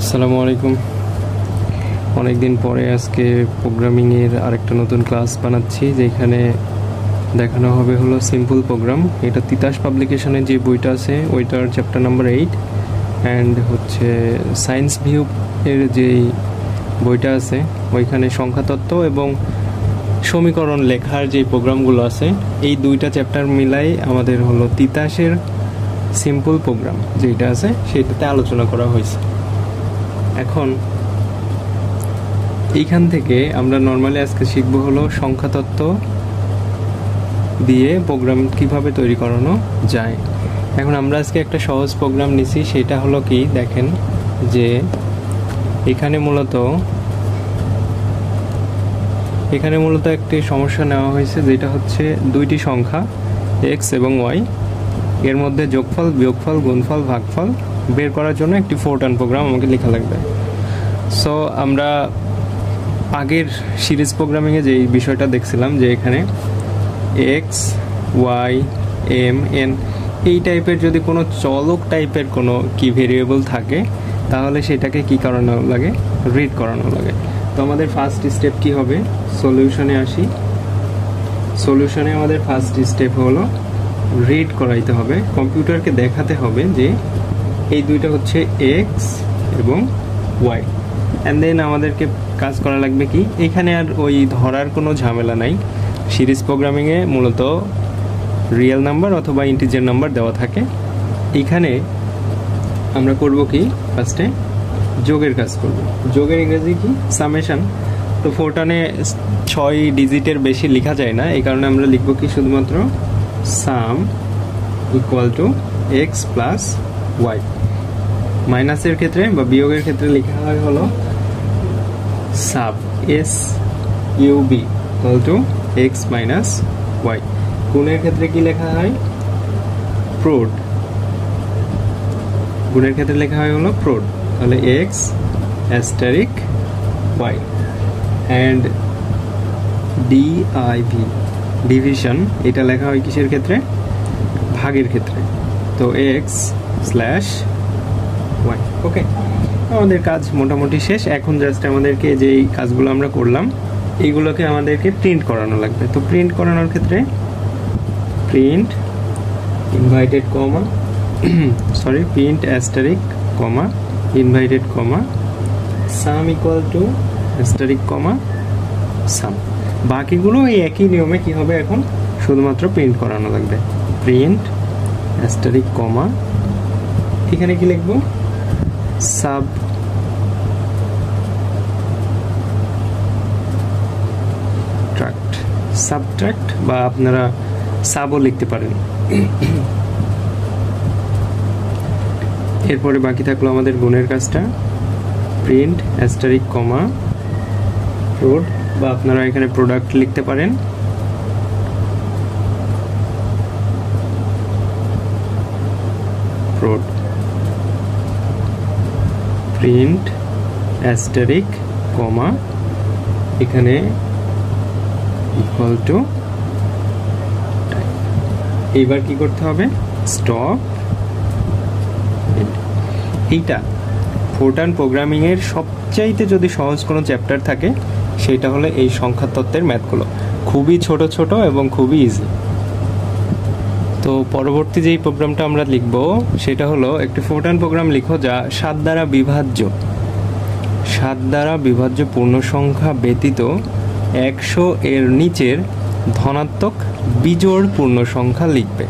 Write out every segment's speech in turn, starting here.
আসসালামু আলাইকুম। অনেক দিন পরে আজকে প্রোগ্রামিংয়ের আরেকটা নতুন ক্লাস বানাচ্ছি, যেখানে দেখানো হবে হলো সিম্পল প্রোগ্রাম। এটা তিতাস পাবলিকেশনের যে বইটা আছে ওইটার চ্যাপ্টার নাম্বার 8 অ্যান্ড হচ্ছে সায়েন্স ভিউ এর যেই বইটা আছে ওইখানে সংখ্যাতত্ত্ব এবং সমীকরণ লেখার যে প্রোগ্রামগুলো আছে এই দুইটা চ্যাপ্টার মিলাই আমাদের হলো তিতাসের সিম্পল প্রোগ্রাম যেটা আছে সেটাতে আলোচনা করা হয়েছে। এখন এইখান থেকে আমরা নর্মালি আজকে শিখব হলো সংখ্যাতত্ত্ব দিয়ে প্রোগ্রাম কিভাবে তৈরি করানো যায়। এখন আমরা আজকে একটা সহজ প্রোগ্রাম নিছি, সেটা হলো কি দেখেন যে এখানে মূলত একটি সমস্যা নেওয়া হয়েছে, যেটা হচ্ছে দুইটি সংখ্যা x এবং y এর মধ্যে যোগফল, বিয়োগফল, গুণফল, ভাগফল বের করার জন্য একটি ফোরটার্ন প্রোগ্রাম আমাকে লেখা লাগবে। সো আমরা আগের সিরিজ প্রোগ্রামিংয়ে যে বিষয়টা দেখছিলাম যে এখানে এক্স, ওয়াই, এম, এন এই টাইপের যদি কোনো চলক টাইপের কোনো কি ভেরিয়েবল থাকে তাহলে সেটাকে কি করানো লাগে, রিড করানো লাগে। তো আমাদের ফার্স্ট স্টেপ কি হবে, সলিউশনে আসি। সলিউশনে আমাদের ফার্স্ট স্টেপ হলো রিড করাইতে হবে, কম্পিউটারকে দেখাতে হবে যে এই দুইটা হচ্ছে এক্স এবং ওয়াই। অ্যান্ড দেন আমাদেরকে কাজ করা লাগবে কি, এখানে আর ওই ধরার কোনো ঝামেলা নাই। সিরিজ প্রোগ্রামিংয়ে মূলত রিয়েল নাম্বার অথবা ইন্টিজার নাম্বার দেওয়া থাকে। এখানে আমরা করব কি, ফার্স্টে যোগের কাজ করব। যোগের ইংরেজি কি, সামেশন। তো ফোরটানে 6 ডিজিটের বেশি লেখা যায় না, এই কারণে আমরা লিখব কি শুধুমাত্র sum equal to x plus y. মাইনাসের ক্ষেত্রে বা বিয়োগের ক্ষেত্রে লেখা হয় হলো sub s u b equal to x minus y. গুণের ক্ষেত্রে কি লেখা হয়, প্রোড। গুণের ক্ষেত্রে লেখা হয় হলো প্রোড, তাহলে x asterisk y. And d i v division, এটা লেখা হয় কিসের ক্ষেত্রে, ভাগের ক্ষেত্রে। তো এক্স স্ল্যাশ ওয়াই। ওকে, আমাদের কাজ মোটামুটি শেষ। এখন জাস্ট আমাদেরকে যেই কাজগুলো আমরা করলাম এইগুলোকে আমাদেরকে প্রিন্ট করানো লাগবে। তো প্রিন্ট করানোর ক্ষেত্রে print inverted comma print asterisk comma inverted comma sum equal to asterisk comma sum. বাকিগুলো এই একই নিয়মে কি হবে, এখন শুধুমাত্র প্রিন্ট করানো লাগবে। প্রিন্ট অ্যাস্টারিক কমা, এখানে কি লিখবো, সাবট্রাক্ট বা আপনারা সাবও লিখতে পারেন। এরপরে বাকি থাকলো আমাদের গুণের কাজটা, প্রিন্ট অ্যাস্টারিক কমা প্রোড, বা আপনারা এখানে প্রোডাক্ট লিখতে পারেন। প্রোড প্রিন্ট অ্যাস্টারিক কমা এখানে ইকুয়াল টু। এইবার কি করতে হবে, স্টপ। এইটা ফোরটার্ন প্রোগ্রামিং এর সবচাইতে যদি সহজ কোনো চ্যাপ্টার থাকে সেটা হলো এই সংখ্যাতত্ত্বের ম্যাথগুলো, খুবই ছোট ছোট এবং খুবই ইজি। তো পরবর্তী যেই প্রোগ্রামটা আমরা লিখব সেটা হলো একটি ফোরটার্ন প্রোগ্রাম লিখো যা 7 দ্বারা বিভাজ্য পূর্ণ সংখ্যা ব্যতীত 100 এর নিচের ধনাত্মক বিজোড় পূর্ণ সংখ্যা লিখবে।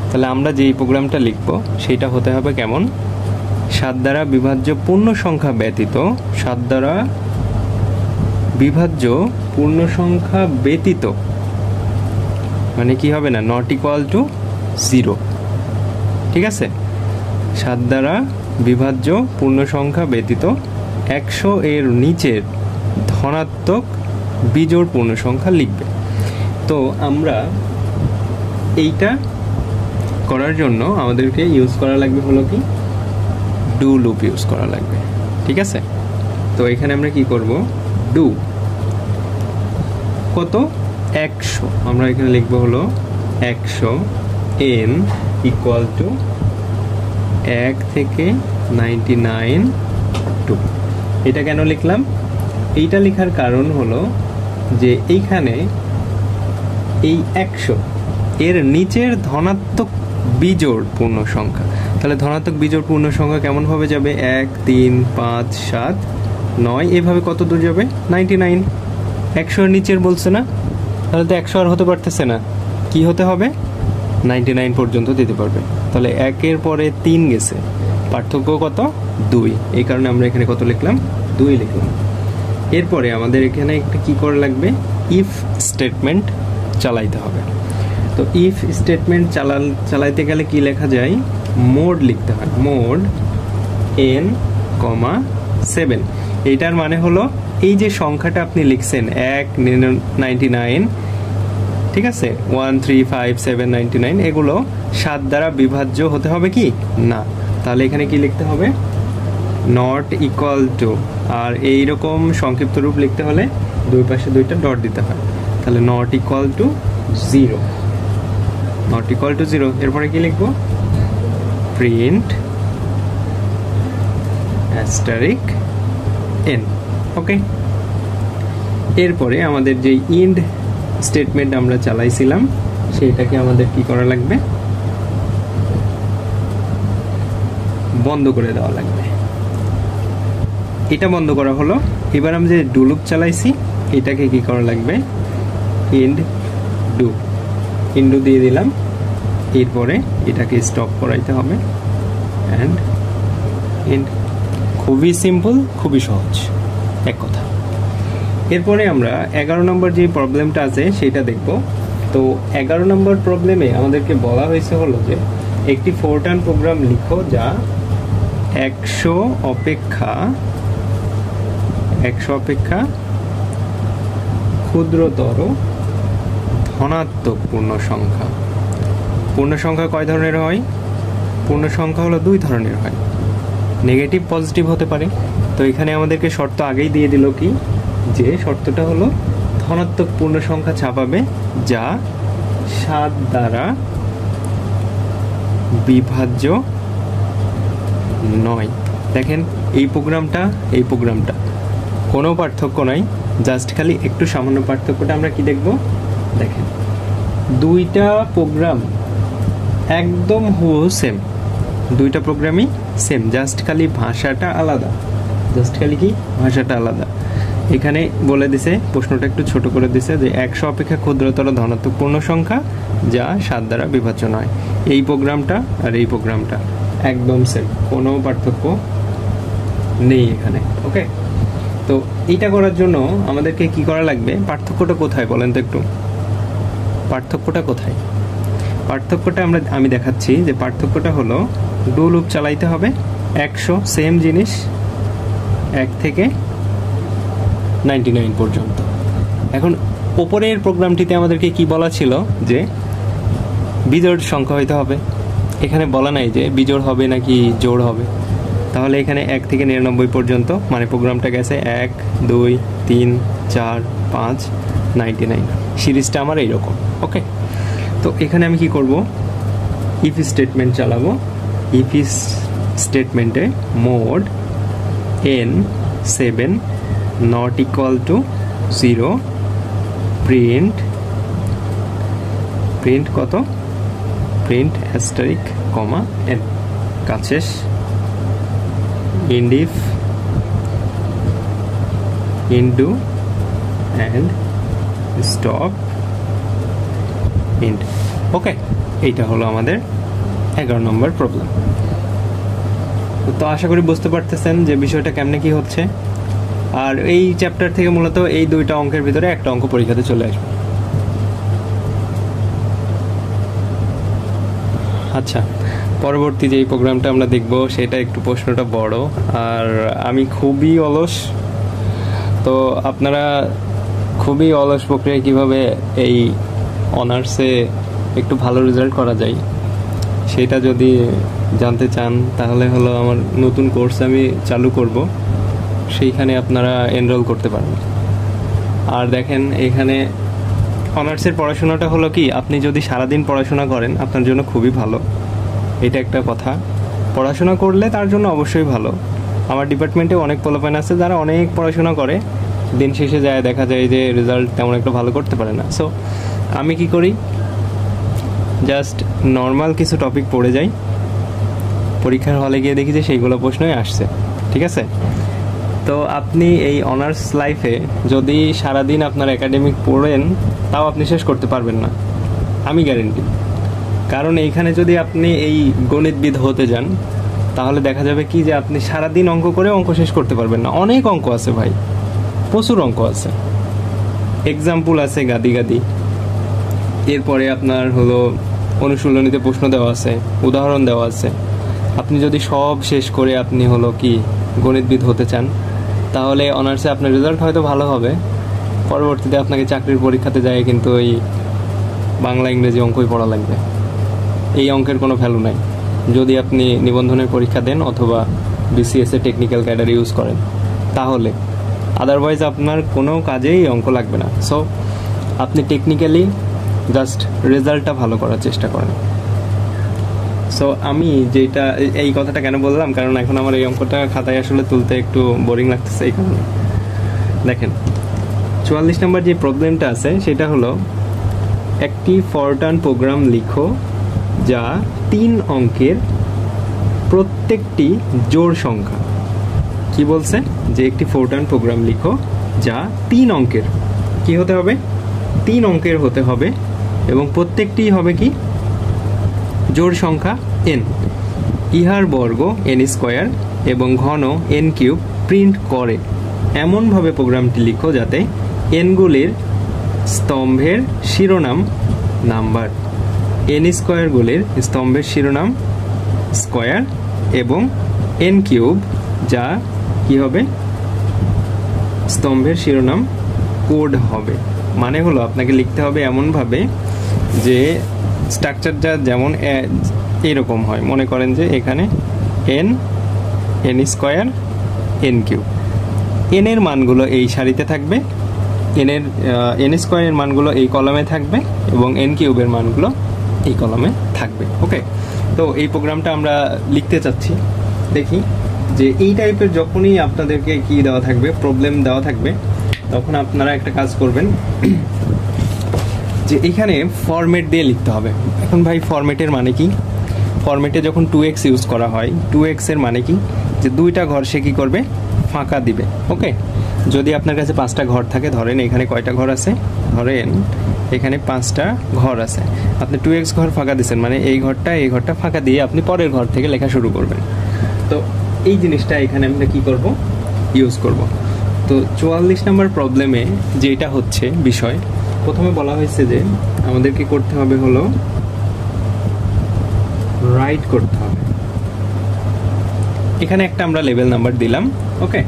তাহলে আমরা যেই প্রোগ্রামটা লিখব সেটা হতে হবে কেমন, 7 দ্বারা বিভাজ্য পূর্ণ সংখ্যা ব্যতীত, 7 দ্বারা বিভাজ্য পূর্ণ সংখ্যা ব্যতীত মানে কি হবে না, নট ইকুয়াল টু 0। ঠিক আছে, 7 দ্বারা বিভাজ্য পূর্ণ সংখ্যা ব্যতীত 100 এর নিচের ধনাত্মক বিজোড় পূর্ণ সংখ্যা লিখবে। তো আমরা এইটা করার জন্য আমাদেরকে ইউজ করা লাগবে হলো কি, ডু লুপ ইউজ করা লাগবে। ঠিক আছে, তো এখানে আমরা কি করব, ডু কত, 100, আমরা এখানে লিখবো হলো 100 n ইকুয়াল টু 1 থেকে 99 2। এটা কেন লিখলাম? এইটা লেখার কারণ হলো যে এইখানে এই 100 এর নিচের ধনাত্মক বিজোড় পূর্ণ সংখ্যা, তাহলে ধনাত্মক বিজোড় পূর্ণ সংখ্যা কেমন ভাবে যাবে? 1 3 5 7 9, এভাবে কত দূর যাবে? 99। 100 এর নিচের বলছে না, তাহলে তো 100 আর হতে পারতেছে না, কি হতে হবে? 99 পর্যন্ত দিতে পারবে। তাহলে 1 এর পরে 3 গেছে, পার্থক্য কত? 2। এই কারণে আমরা এখানে কত লিখলাম? 2 লিখলাম। এরপরে আমাদের এখানে একটা কি করা লাগবে? ইফ স্টেটমেন্ট চালাইতে হবে। তো ইফ স্টেটমেন্ট চালাইতে গেলে কি লেখা যায়? মোড লিখতে হয়, মোড n, 7। এইটার মানে হলো এই যে সংখ্যাটা আপনি লিখছেন 199, ঠিক আছে, 1 3 5 7 99, এগুলো 7 দ্বারা বিভাজ্য হতে হবে কি না? তাহলে এখানে কি লিখতে হবে? নট ইকুয়াল টু, আর এইরকম সংক্ষিপ্ত রূপ লিখতে হলে দুই পাশে দুইটা ডট দিতে হয়। তাহলে not equal to 0, not equal to 0। এরপরে কি লিখবো? Print asterisk n। ওকে, এরপরে আমাদের যে ইন্ড স্টেটমেন্ট আমরা চালাইছিলাম সেইটাকে আমাদের কি করা লাগবে? বন্ধ করে দেওয়া লাগবে। এটা বন্ধ করা হলো। এবার আমি যে ডু লুপ চালাইছি এটাকে কি করা লাগবে? ইন্ড ডু, ইন্ডু দিয়ে দিলাম। এরপরে এটাকে স্টপ করাইতে হবে অ্যান্ড ইন্ড। খুবই সিম্পল, খুবই সহজ, এক কথা। এরপরে আমরা 11 নম্বর যে প্রবলেমটা আছে সেটা দেখব। তো 11 নম্বর প্রবলেমে আমাদেরকে বলা হয়েছে হলো যে একটি 4 টার্ন প্রোগ্রাম লিখো যা 100 অপেক্ষা ক্ষুদ্রতর ধনাত্মক পূর্ণ সংখ্যা। পূর্ণ সংখ্যা কয় ধরনের হয়? পূর্ণ সংখ্যা হলো 2 ধরনের হয়, নেগেটিভ পজিটিভ হতে পারে। তো এখানে আমাদেরকে শর্ত আগেই দিয়ে দিল কি, যে শর্তটা হলো ধনাত্মক পূর্ণ সংখ্যা ছাপাবে যা 7 দ্বারা বিভাজ্য নয়। দেখেন এই প্রোগ্রামটা কোনো পার্থক্য নাই, জাস্ট খালি একটু সামান্য পার্থক্যটা আমরা কি দেখব? দেখেন দুইটা প্রোগ্রাম একদম হুবহু সেম, দুইটা প্রোগ্রামই সেম, জাস্ট খালি ভাষাটা আলাদা, জাস্ট খালি কি ভাষাটা আলাদা। এখানে বলে দিছে, প্রশ্নটা একটু ছোট করে দিছে যে 100 অপেক্ষা ক্ষুদ্রতর ধনাত্মক পূর্ণ সংখ্যা যা 7 দ্বারা বিভাজ্য নয়। এই প্রোগ্রামটা আর এই প্রোগ্রামটা একদম সেম, কোনো পার্থক্য নেই এখানে। ওকে, তো এইটা করার জন্য আমাদেরকে কি করা লাগবে? পার্থক্যটা কোথায় বলেন তো একটু, পার্থক্যটা কোথায়? পার্থক্যটা আমি দেখাচ্ছি যে পার্থক্যটা হলো ডু লুপ চালাইতে হবে 100, সেম জিনিস 1 থেকে 99 পর্যন্ত। এখন উপরের প্রোগ্রামটিতে আমাদেরকে কি বলা ছিল? যে বিজোড় সংখ্যা হইতে হবে। এখানে বলা নাই যে বিজোড় হবে নাকি জোড় হবে। তাহলে এখানে 1 থেকে 99 পর্যন্ত, মানে প্রোগ্রামটা গেছে 1 2 3 4 5 99, সিরিজটা আমার এইরকম। ওকে, তো এখানে আমি কি করব? ইফ স্টেটমেন্ট চালাবো। ইফ স্টেটমেন্টে mod n 7 not equal to 0, print কত? প্রিন্ট অ্যাস্টারিক n, কাজ শেষ। End if, end and stop end. Okay, এইটা হলো আমাদের 11 নম্বর প্রবলেম। তো আশা করি বুঝতে পারতেছেন যে বিষয়টা কেমনে কি হচ্ছে। আর এই চ্যাপ্টার থেকে মূলত এই দুইটা অঙ্কের ভিতরে একটা অঙ্ক পরীক্ষাতে চলে আসবে। আচ্ছা, পরবর্তী যে প্রোগ্রামটা আমরা দেখব সেটা একটু প্রশ্নটা বড়, আর আমি খুবই অলস। তো আপনারা খুবই অলস প্রক্রিয়ায় কিভাবে এই অনার্সে একটু ভালো রেজাল্ট করা যায় সেটা যদি জানতে চান তাহলে হলো আমার নতুন কোর্স আমি চালু করব, সেইখানে আপনারা এনরোল করতে পারেন। আর দেখেন এখানে অনার্সের পড়াশোনাটা হলো কি, আপনি যদি সারাদিন পড়াশোনা করেন আপনার জন্য খুবই ভালো, এটা একটা কথা। পড়াশোনা করলে তার জন্য অবশ্যই ভালো, আমার ডিপার্টমেন্টে অনেক পোলাপান আছে যারা অনেক পড়াশোনা করে, দিন শেষে যায় দেখা যায় যে রেজাল্ট তেমন একটা ভালো করতে পারে না। সো আমি কি করি, জাস্ট নর্মাল কিছু টপিক পড়ে যাই, পরীক্ষার হলে গিয়ে দেখি যে সেইগুলো প্রশ্নই আসছে। ঠিক আছে, তো আপনি এই অনার্স লাইফে যদি সারাদিন আপনার একাডেমিক পড়েন তাও আপনি শেষ করতে পারবেন না, আমি গ্যারেন্টি। কারণ এইখানে যদি আপনি এই গণিতবিদ হতে যান তাহলে দেখা যাবে কি যে আপনি সারাদিন অঙ্ক করে অঙ্ক শেষ করতে পারবেন না। অনেক অঙ্ক আছে ভাই, প্রচুর অঙ্ক আছে, এক্সাম্পল আছে গাদি গাদি। এরপরে আপনার হলো অনুশীলনীতে প্রশ্ন দেওয়া আছে, উদাহরণ দেওয়া আছে। আপনি যদি সব শেষ করে আপনি হলো কি গণিতবিদ হতে চান তাহলে অনার্সে আপনার রেজাল্ট হয়তো ভালো হবে, পরবর্তীতে আপনাকে চাকরির পরীক্ষাতে যায় কিন্তু ওই বাংলা ইংরেজি অঙ্কই পড়া লাগবে। এই অঙ্কের কোনো ভ্যালু নাই যদি আপনি নিবন্ধনের পরীক্ষা দেন অথবা বিসিএস এ টেকনিক্যাল ক্যাডার ইউজ করেন, তাহলে আদারওয়াইজ আপনার কোনো কাজেই অঙ্ক লাগবে না। সো আপনি টেকনিক্যালি জাস্ট রেজাল্টটা ভালো করার চেষ্টা করেন। সো আমি যেটা এই কথাটা কেন বললাম, কারণ এখন আমার এই অঙ্কটা খাতায় আসলে তুলতে একটু বোরিং লাগতেছে এই কারণে। দেখেন 44 নম্বর যে প্রবলেমটা আছে সেটা হলো একটি ফরটার্ন প্রোগ্রাম লিখো যা 3 অঙ্কের প্রত্যেকটি জোড় সংখ্যা। কি বলছে যে একটি ফরটার্ন প্রোগ্রাম লিখো যা 3 অঙ্কের, কি হতে হবে, 3 অঙ্কের হতে হবে এবং প্রত্যেকটি হবে কি জোড় সংখ্যা n, ইহার বর্গ n স্কোয়ার এবং ঘন n কিউব প্রিন্ট করে এমনভাবে প্রোগ্রামটি লিখো যাতে এনগুলির স্তম্ভের শিরোনাম নাম্বার, n স্কোয়ারগুলির স্তম্ভের শিরোনাম স্কোয়ার এবং n কিউব যা কি হবে স্তম্ভের শিরোনাম কোড হবে। মানে হলো আপনাকে লিখতে হবে এমনভাবে যে স্ট্রাকচারটা যেমন এরকম হয়। মনে করেন যে এখানে n square n cube, n এর মানগুলো এই সারিতে থাকবে, n স্কোয়ারের মানগুলো এই কলামে থাকবে এবং n কিউবের মানগুলো এই কলামে থাকবে। ওকে, তো এই প্রোগ্রামটা আমরা লিখতে চাচ্ছি। দেখি যে এই টাইপের যখনই আপনাদেরকে কি দেওয়া থাকবে, প্রবলেম দেওয়া থাকবে, তখন আপনারা একটা কাজ করবেন যে এখানে ফরম্যাট দিয়ে লিখতে হবে। এখন ভাই ফরম্যাটের মানে কি, ফরম্যাটে যখন 2x ইউজ করা হয়, 2x এর মানে কি যে 2টা ঘর সে কি করবে, ফাঁকা দিবে। ওকে, যদি আপনার কাছে 5টা ঘর থাকে, ধরেন এখানে কয়টা ঘর আছে, ধরেন এখানে 5টা ঘর আছে, আপনি 2x ঘর ফাঁকা দিচ্ছেন, মানে এই ঘরটা ফাঁকা দিয়ে আপনি পরের ঘর থেকে লেখা শুরু করবেন। তো এই জিনিসটা এখানে আমরা কি করব, ইউজ করব। তো 44 নম্বর প্রবলেমে যেটা হচ্ছে বিষয়, প্রথমে বলা হয়েছে যে আমাদের কি করতে হবে হলো রাইট করতে হবে। এখানে একটা আমরা লেভেল নাম্বার দিলাম। ওকে,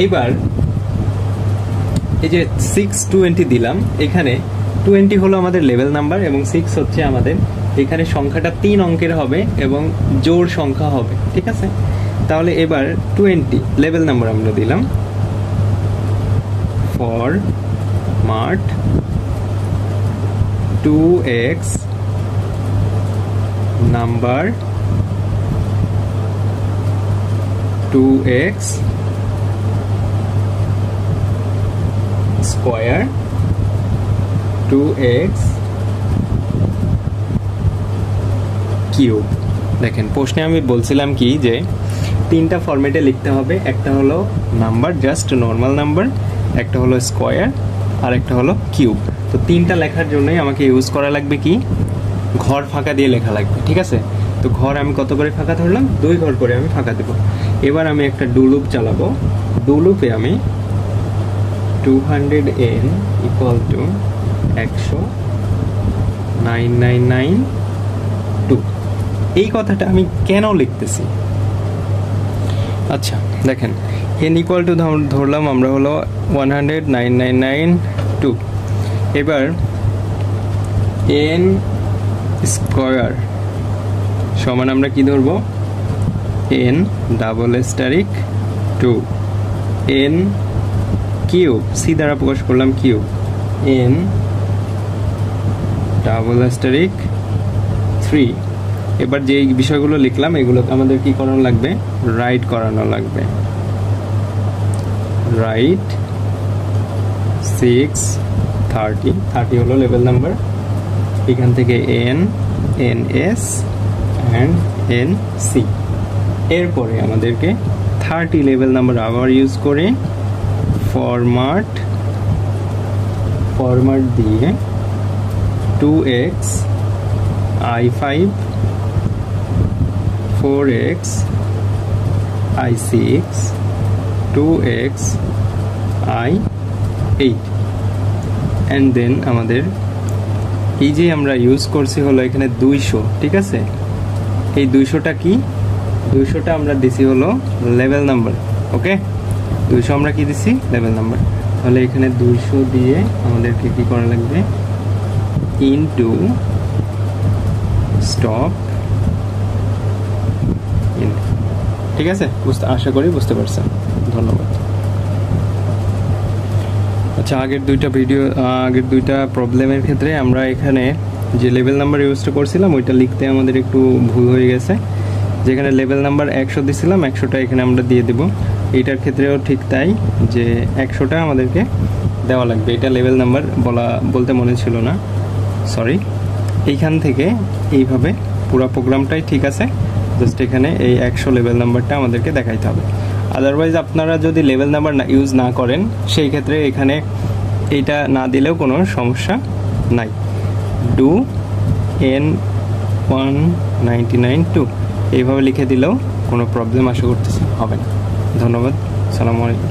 এইবার এই যে 620 দিলাম, এখানে 20 হলো আমাদের লেভেল নাম্বার এবং 6 হচ্ছে আমাদের এখানে সংখ্যাটা 3 অঙ্কের হবে এবং জোড় সংখ্যা হবে। ঠিক আছে, তাহলে এবার 20 লেভেল নাম্বার আমরা দিলাম, for mart 2x number 2x square 2x cube. দেখেন প্রশ্নে আমি বলছিলাম কি যে 3টা ফরম্যাটে লিখতে হবে, একটা হলো নাম্বার জাস্ট নর্মাল নাম্বার, একটা হলো স্কোয়ার আর একটা হলো কিউব। তো 3টা লেখার জন্যই আমাকে ইউজ করা লাগবে কি, ঘর ফাঁকা দিয়ে লেখা লাগবে। ঠিক আছে, তো ঘর আমি কত করে ফাঁকা ধরলাম, 2 ঘর করে আমি ফাঁকা দেব। এবার আমি একটা ডু লুপ চালাবো, ডু লুপে আমি 200n ইকুয়াল টু 100 9992 এই কথাটা আমি কেন লিখতেছি। আচ্ছা দেখেন, n ইকুয়াল টু ধরলাম আমরা হলো 100,999,2। এবার n স্কোয়ার সমান আমরা কি ধরবো, n double asterisk 2, n cube c দ্বারা প্রকাশ করলাম কিউব, n ডাবল স্টারিক 3 এবার যে বিষয়গুলো লিখলাম এগুলো আমাদের কি করানো লাগবে, রাইট করানো লাগবে। রাইট 6 30 হলো লেভেল নাম্বার, এখান থেকে n, n s and n c. এরপরে আমাদেরকে 30 লেভেল নাম্বার আবার ইউজ করে ফরম্যাট দিয়ে 2x I5 4x I6 2x I8 and then আমাদের এই যে আমরা ইউজ করছি হলো এখানে 200, ঠিক আছে। এই 200টা কি, 200টা আমরা দিছি হলো লেভেল নাম্বার। ওকে, 200 আমরা কি দিছি, লেভেল নাম্বার। তাহলে এখানে 200 দিয়ে আমাদেরকে কি করা লাগবে, ইনটু স্টপ ইন। ঠিক আছে, আশা করি বুঝতে পারছেন। ধন্যবাদ। আচ্ছা, আগের দুইটা প্রবলেমের ক্ষেত্রে আমরা এখানে যে লেভেল নাম্বার ইউজটা করছিলাম ওইটা লিখতে আমাদের একটু ভুল হয়ে গেছে। যেখানে লেভেল নাম্বার 100 দিছিলাম, 100টা এখানে আমরা দিয়ে দেব। এইটার ক্ষেত্রেও ঠিক তাই, যে 100টা আমাদেরকে দেওয়া লাগবে। এটা লেভেল নাম্বার বলতে মনে ছিল না, সরি। এইখান থেকে এইভাবে পুরো প্রোগ্রামটাই ঠিক আছে, জাস্ট এখানে এই 100 লেভেল নাম্বারটা আমাদেরকে দেখাইতে হবে। আদারওয়াইজ আপনারা যদি লেভেল নাম্বার ইউজ না করেন সেই ক্ষেত্রে এখানে এইটা না দিলেও কোনো সমস্যা নাই। ডু N1992 এইভাবে লিখে দিলেও কোনো প্রবলেম আশা করতেছি হবে না। ধন্যবাদ, সালামু আলাইকুম।